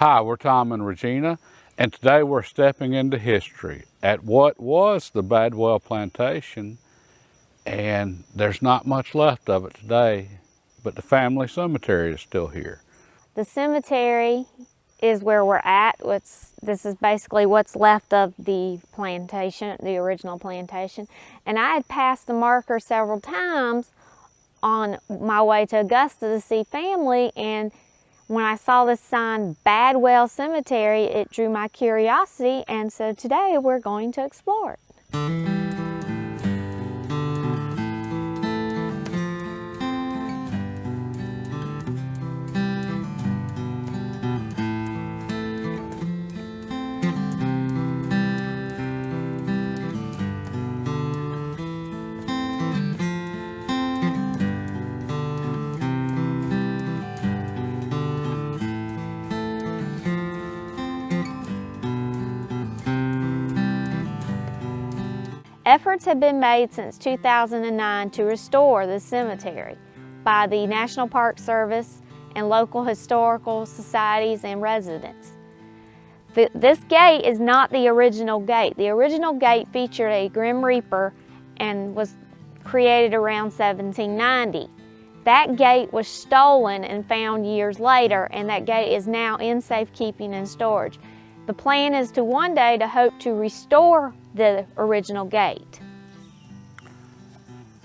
Hi, we're Tom and Regina, and today we're stepping into history at what was the Badwell plantation, and there's not much left of it today, but the family cemetery is still here. The cemetery is where we're at. This is basically what's left of the plantation, the original plantation. And I had passed the marker several times on my way to Augusta to see family, and when I saw this sign, Badwell Cemetery, it drew my curiosity, and so today we're going to explore it. Efforts have been made since 2009 to restore the cemetery by the National Park Service and local historical societies and residents. This gate is not the original gate. The original gate featured a Grim Reaper and was created around 1790. That gate was stolen and found years later, and that gate is now in safekeeping and storage. The plan is to one day to hope to restore the original gate.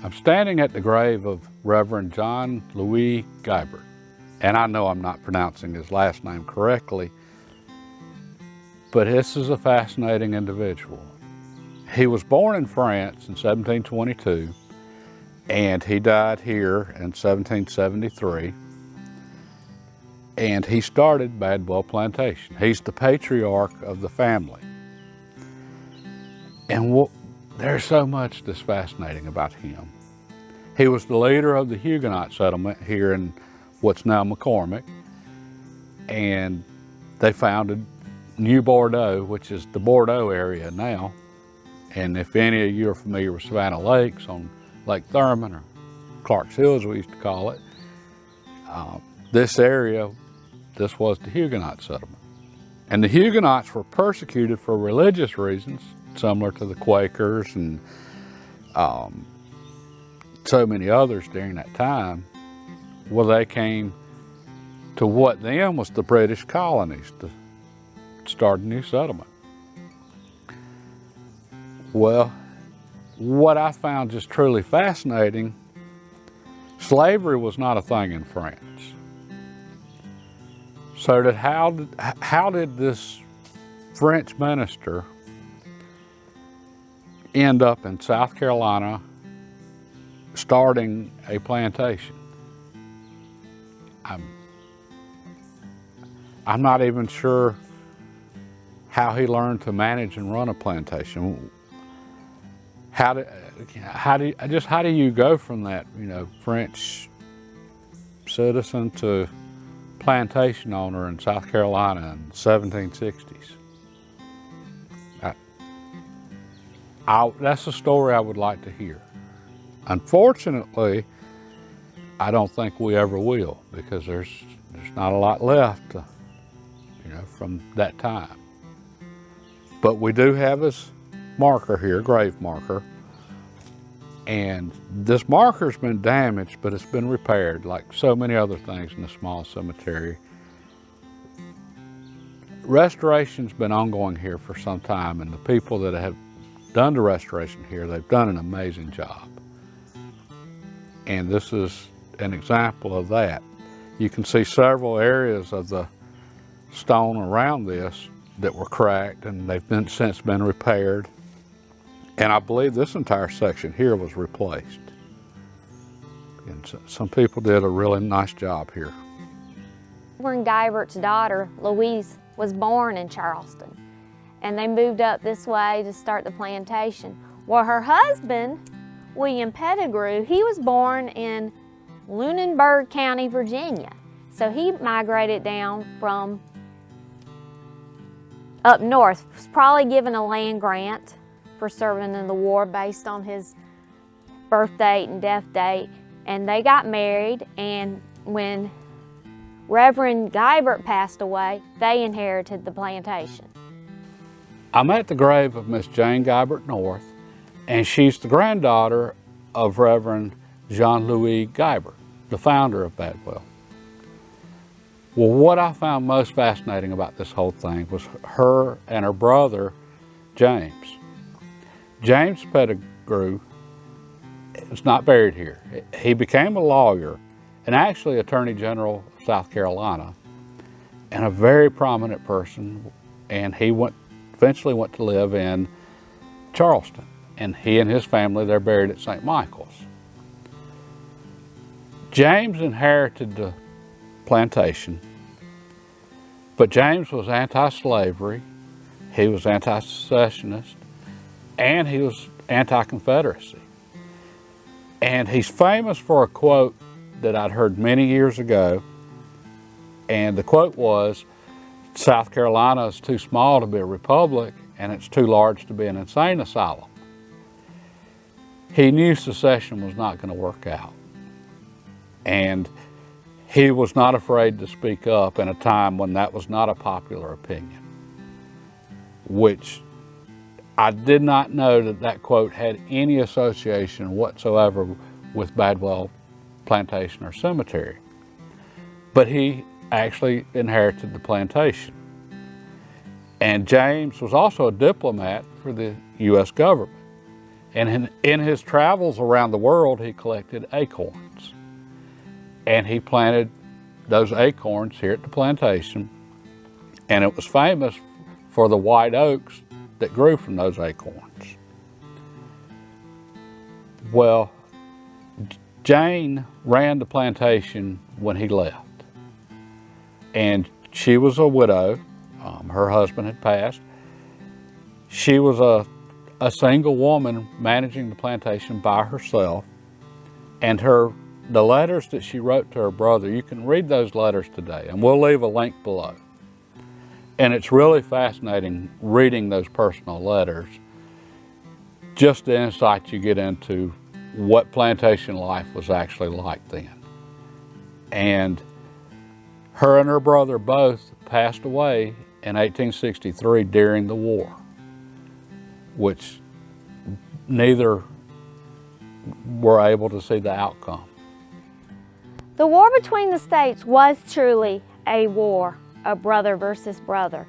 I'm standing at the grave of Reverend John Louie Gibert, and I know I'm not pronouncing his last name correctly, but this is a fascinating individual. He was born in France in 1722, and he died here in 1773. And he started Badwell Plantation. He's the patriarch of the family. And there's so much that's fascinating about him. He was the leader of the Huguenot settlement here in what's now McCormick. And they founded New Bordeaux, which is the Bordeaux area now. And if any of you are familiar with Savannah Lakes on Lake Thurman, or Clark's Hill as we used to call it, this area, this was the Huguenot settlement. And the Huguenots were persecuted for religious reasons, similar to the Quakers and so many others during that time. Well, they came to what then was the British colonies to start a new settlement. Well, what I found just truly fascinating, slavery was not a thing in France. So how did this French minister end up in South Carolina starting a plantation? I'm not even sure how he learned to manage and run a plantation. How do you go from that, French citizen to plantation owner in South Carolina in the 1760s? That's a story I would like to hear. Unfortunately, I don't think we ever will, because there's not a lot left, from that time. But we do have his marker here, grave marker, and this marker's been damaged, but it's been repaired like so many other things in a small cemetery. Restoration's been ongoing here for some time, and the people that have done the restoration here, they've done an amazing job. And this is an example of that. You can see several areas of the stone around this that were cracked, and they've since been repaired. And I believe this entire section here was replaced. And some people did a really nice job here. Reverend Guibert's daughter, Louise, was born in Charleston, and they moved up this way to start the plantation. Well, her husband, William Pettigrew, he was born in Lunenburg County, Virginia. So he migrated down from up north, was probably given a land grant for serving in the war based on his birth date and death date, and they got married. And when Reverend Guibert passed away, they inherited the plantation. I'm at the grave of Miss Jane Guibert North, and she's the granddaughter of Reverend John Louie Gibert, the founder of Badwell. Well, what I found most fascinating about this whole thing was her and her brother, James. James Pettigrew is not buried here. He became a lawyer and actually Attorney General of South Carolina, and a very prominent person, and he eventually went to live in Charleston, and he and his family, they're buried at St. Michael's. James inherited the plantation, but James was anti-slavery, he was anti-secessionist, and he was anti-Confederacy. And he's famous for a quote that I'd heard many years ago, and the quote was, "South Carolina is too small to be a republic, and it's too large to be an insane asylum." He knew secession was not going to work out, and he was not afraid to speak up in a time when that was not a popular opinion, which I did not know that that quote had any association whatsoever with Badwell Plantation or Cemetery. But he actually inherited the plantation. And James was also a diplomat for the U.S. government. And in his travels around the world, he collected acorns. And he planted those acorns here at the plantation. And it was famous for the white oaks that grew from those acorns. Well, Jane ran the plantation when he left. And she was a widow. Her husband had passed. She was a single woman managing the plantation by herself. And the letters that she wrote to her brother, you can read those letters today, and we'll leave a link below. And it's really fascinating reading those personal letters, just the insight you get into what plantation life was actually like then. And her and her brother both passed away in 1863 during the war, which neither were able to see the outcome. The war between the states was truly a war of brother versus brother.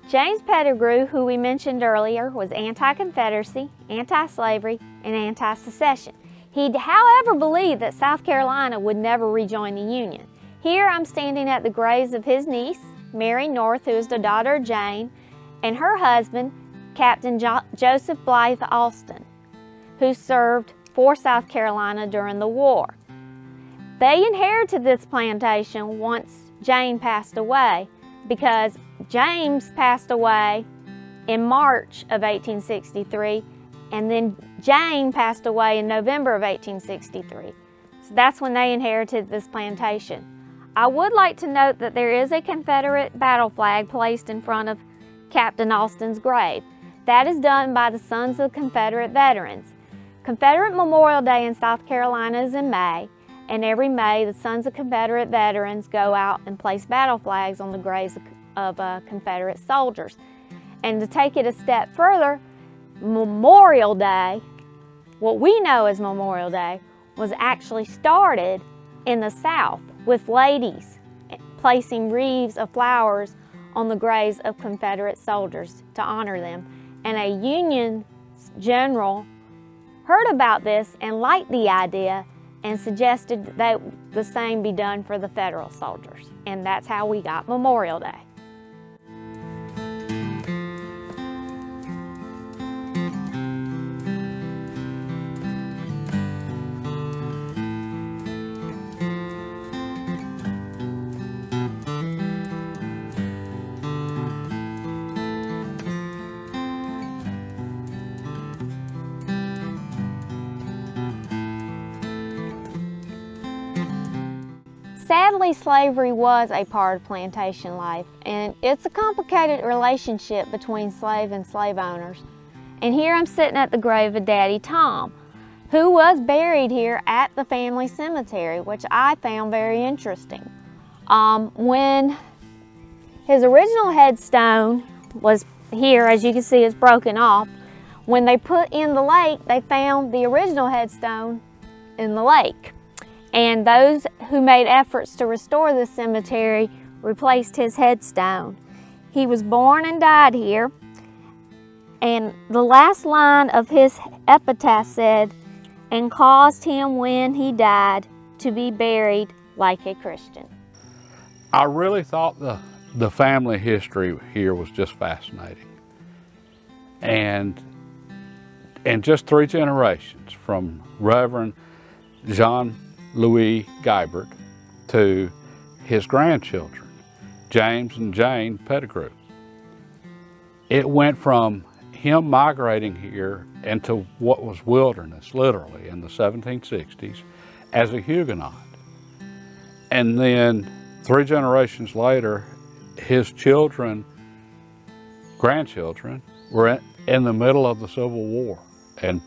James Pettigrew, who we mentioned earlier, was anti-Confederacy, anti-slavery, and anti-secession. He, however, believed that South Carolina would never rejoin the Union. Here I'm standing at the graves of his niece, Mary North, who is the daughter of Jane, and her husband, Captain Joseph Blythe Alston, who served for South Carolina during the war. They inherited this plantation once Jane passed away, because James passed away in March of 1863, and then Jane passed away in November of 1863. So that's when they inherited this plantation. I would like to note that there is a Confederate battle flag placed in front of Captain Alston's grave. That is done by the Sons of Confederate Veterans. Confederate Memorial Day in South Carolina is in May, and every May the Sons of Confederate Veterans go out and place battle flags on the graves of Confederate soldiers. And to take it a step further, Memorial Day, what we know as Memorial Day, was actually started in the South with ladies placing wreaths of flowers on the graves of Confederate soldiers to honor them. And a Union general heard about this and liked the idea and suggested that the same be done for the Federal soldiers. And that's how we got Memorial Day. Sadly, slavery was a part of plantation life, and it's a complicated relationship between slave and slave owners. And here I'm sitting at the grave of Daddy Tom, who was buried here at the family cemetery, which I found very interesting. When his original headstone was here, as you can see, it's broken off. When they put in the lake, they found the original headstone in the lake. And those who made efforts to restore this cemetery replaced his headstone. He was born and died here. And the last line of his epitaph said, "And caused him when he died to be buried like a Christian." I really thought the family history here was just fascinating. And in just 3 generations, from Reverend John Louie Gibert to his grandchildren, James and Jane Pettigrew, it went from him migrating here into what was wilderness, literally, in the 1760s as a Huguenot. And then 3 generations later, his children, grandchildren, were in the middle of the Civil War. And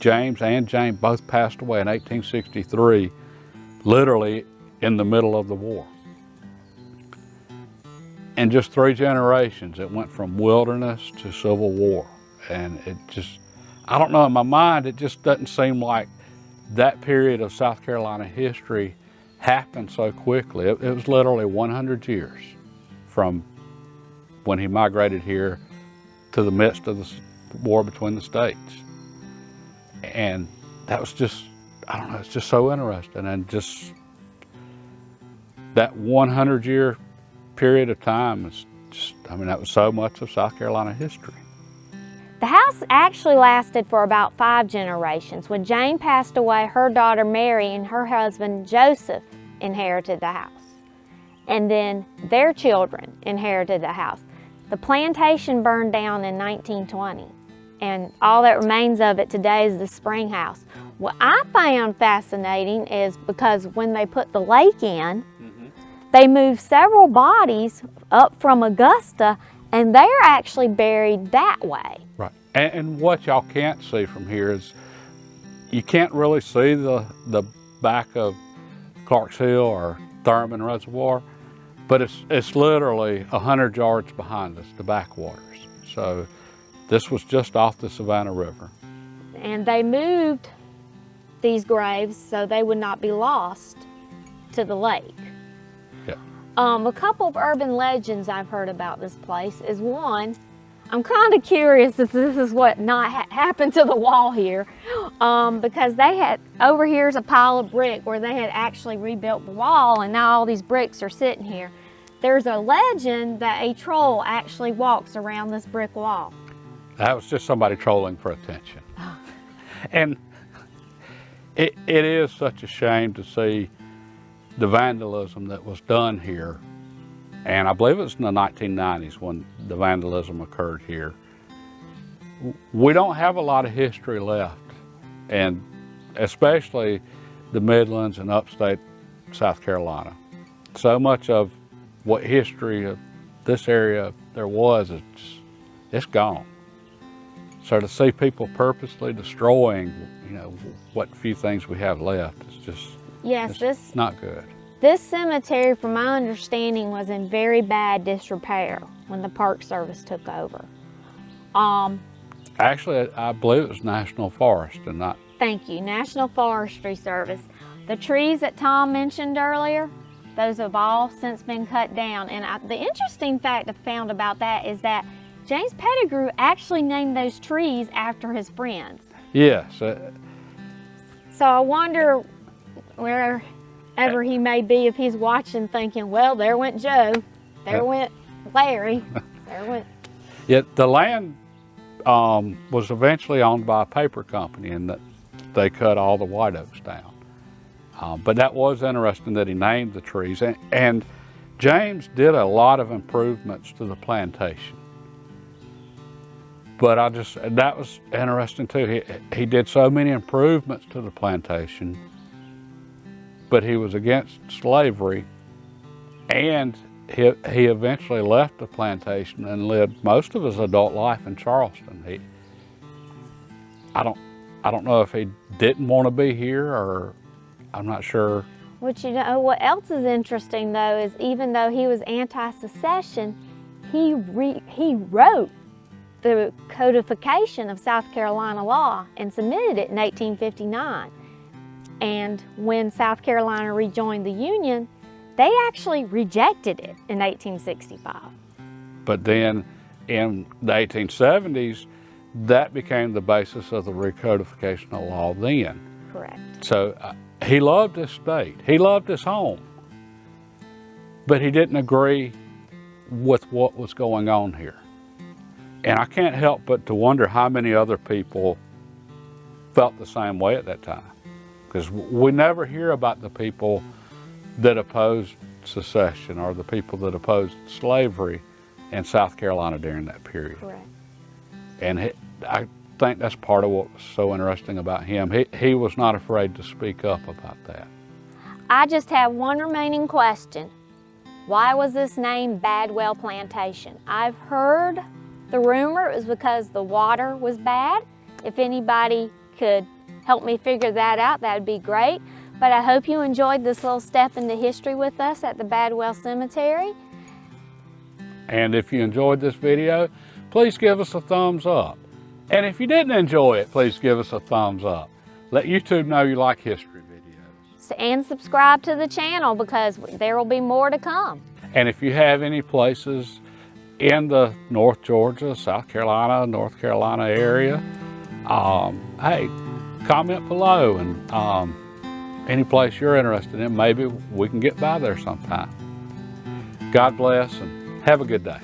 James and Jane both passed away in 1863, literally in the middle of the war. In just 3 generations, it went from wilderness to Civil War. And it just, I don't know, in my mind, it just doesn't seem like that period of South Carolina history happened so quickly. It was literally 100 years from when he migrated here to the midst of the war between the states. And that was just, I don't know, it's just so interesting. And just that 100-year period of time is just, I mean, that was so much of South Carolina history. The house actually lasted for about 5 generations. When Jane passed away, her daughter Mary and her husband Joseph inherited the house. And then their children inherited the house. The plantation burned down in 1920, and all that remains of it today is the spring house. What I found fascinating is because when they put the lake in, they moved several bodies up from Augusta, and they're actually buried that way. Right. And what y'all can't see from here is you can't really see the back of Clarks Hill or Thurman Reservoir, but it's literally 100 yards behind us, the backwaters. So this was just off the Savannah River. And they moved these graves so they would not be lost to the lake. Yeah. A couple of urban legends I've heard about this place is one, I'm kind of curious if this is what not happened to the wall here, because they had, over here's a pile of brick where they had actually rebuilt the wall, and now all these bricks are sitting here. There's a legend that a troll actually walks around this brick wall. That was just somebody trolling for attention. And it is such a shame to see the vandalism that was done here. And I believe it was in the 1990s when the vandalism occurred here. We don't have a lot of history left, and especially the Midlands and upstate South Carolina. So much of what history of this area there was, it's gone. So to see people purposely destroying, you know, what few things we have left, it's just, it's not good. This cemetery, from my understanding, was in very bad disrepair when the Park Service took over. Actually, I believe it was National Forest and not... Thank you, National Forestry Service. The trees that Tom mentioned earlier, those have all since been cut down. And the interesting fact I found about that is that James Pettigrew actually named those trees after his friends. Yes. So I wonder wherever he may be, if he's watching thinking, well, there went Joe, there went Larry, there went... Yeah, the land was eventually owned by a paper company, and that they cut all the white oaks down. But that was interesting that he named the trees. And James did a lot of improvements to the plantation. But that was interesting too. He did so many improvements to the plantation, but he was against slavery, and he eventually left the plantation and lived most of his adult life in Charleston. I don't know if he didn't want to be here, or I'm not sure Which, you know, what else is interesting though is even though he was anti-secession, he wrote the codification of South Carolina law and submitted it in 1859. And when South Carolina rejoined the Union, they actually rejected it in 1865. But then in the 1870s, that became the basis of the recodification of law then. Correct. So he loved his state, he loved his home, but he didn't agree with what was going on here. And I can't help but to wonder how many other people felt the same way at that time. Because we never hear about the people that opposed secession or the people that opposed slavery in South Carolina during that period. Correct. And I think that's part of what was so interesting about him. He was not afraid to speak up about that. I just have one remaining question. Why was this named Badwell Plantation? I've heard the rumor it was because the water was bad. If anybody could help me figure that out, that'd be great. But I hope you enjoyed this little step into history with us at the Badwell Cemetery. And if you enjoyed this video, please give us a thumbs up. And if you didn't enjoy it, please give us a thumbs up. Let YouTube know you like history videos. And subscribe to the channel because there will be more to come. And if you have any places in the North Georgia, South Carolina, North Carolina area, hey, comment below, and any place you're interested in, maybe we can get by there sometime. God bless and have a good day.